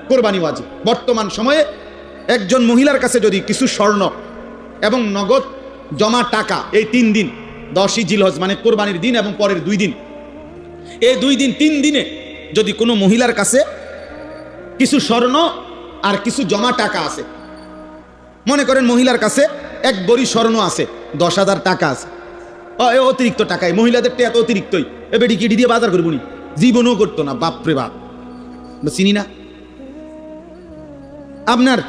কোরবানি ওয়াজিব। বর্তমান সময়ে একজন মহিলার কাছে যদি কিছু স্বর্ণ এবং নগদ জমা টাকা, এই 3 দিন 10ই জিলহজ মানে কোরবানির দিন এবং পরের 2 দিন, এই 2 দিন 3 দিনে যদি কোনো মহিলার কাছে কিছু স্বর্ণ আর কিছু জমা টাকা আছে, মনে করেন মহিলার কাছে 1 ভরি স্বর্ণ আছে, 10,000 টাকা আছে, এ অতিরিক্ত টাকায়, মহিলাদের এত অতিরিক্তই, এ বেটি কিডি দিয়ে বাজার করবো নি, জীবনও করতো না, বাপরে বাপ, চিনি না আপনার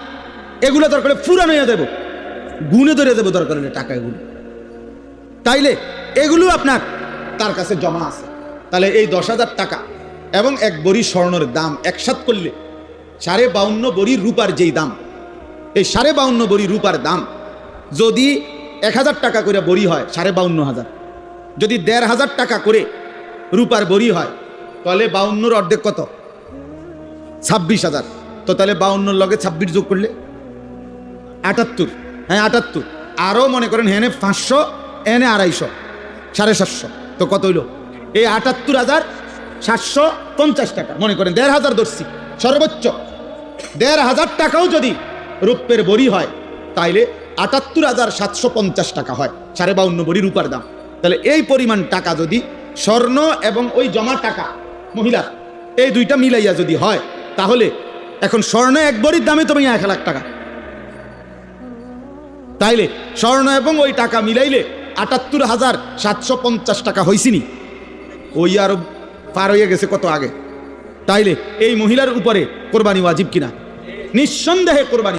এগুলো দরকার ফুরানো হয়ে দেবো, গুনে ধরে দেবো দরকার হলে টাকা এগুলো, তাইলে এগুলো আপনার তার কাছে জমা আছে। তাহলে এই 10,000 টাকা এবং 1 ভরি স্বর্ণের দাম একসাথ করলে 52.5 ভরি রূপার যেই দাম, এই 52.5 ভরি রূপার দাম যদি 1,000 টাকা করে বড়ি হয় 52,500, যদি 1,500 টাকা করে রূপার বড়ি হয় তাহলে 52 অর্ধেক কত, 26,000। তো তাহলে 52 লগে 26 যোগ করলে 78, হ্যাঁ 78, আরও মনে করেন হেনে 500, এনে 250, 750, তো কত হইল, এই 78,750 টাকা, মনে করেন 1,500 ধরছি সর্বোচ্চ, 1,500 টাকাও যদি রূপের বড়ি হয় তাইলে 78,750 টাকা হয় 52.5 ভরি রূপার দাম। তাহলে এই পরিমাণ টাকা যদি স্বর্ণ এবং ওই জমা টাকা মহিলার এই দুইটা মিলাইয়া যদি হয়, তাহলে এখন স্বর্ণ 1 ভরির দামে তুমি 1,00,000 টাকা, তাইলে স্বর্ণ এবং ওই টাকা মিলাইলে 78,750 টাকা হয়েছিনি, ওই আরো পার হয়ে গেছে কত আগে। তাইলে এই মহিলার উপরে কোরবানি ওয়াজিব কিনা? নিঃসন্দেহে কোরবানি।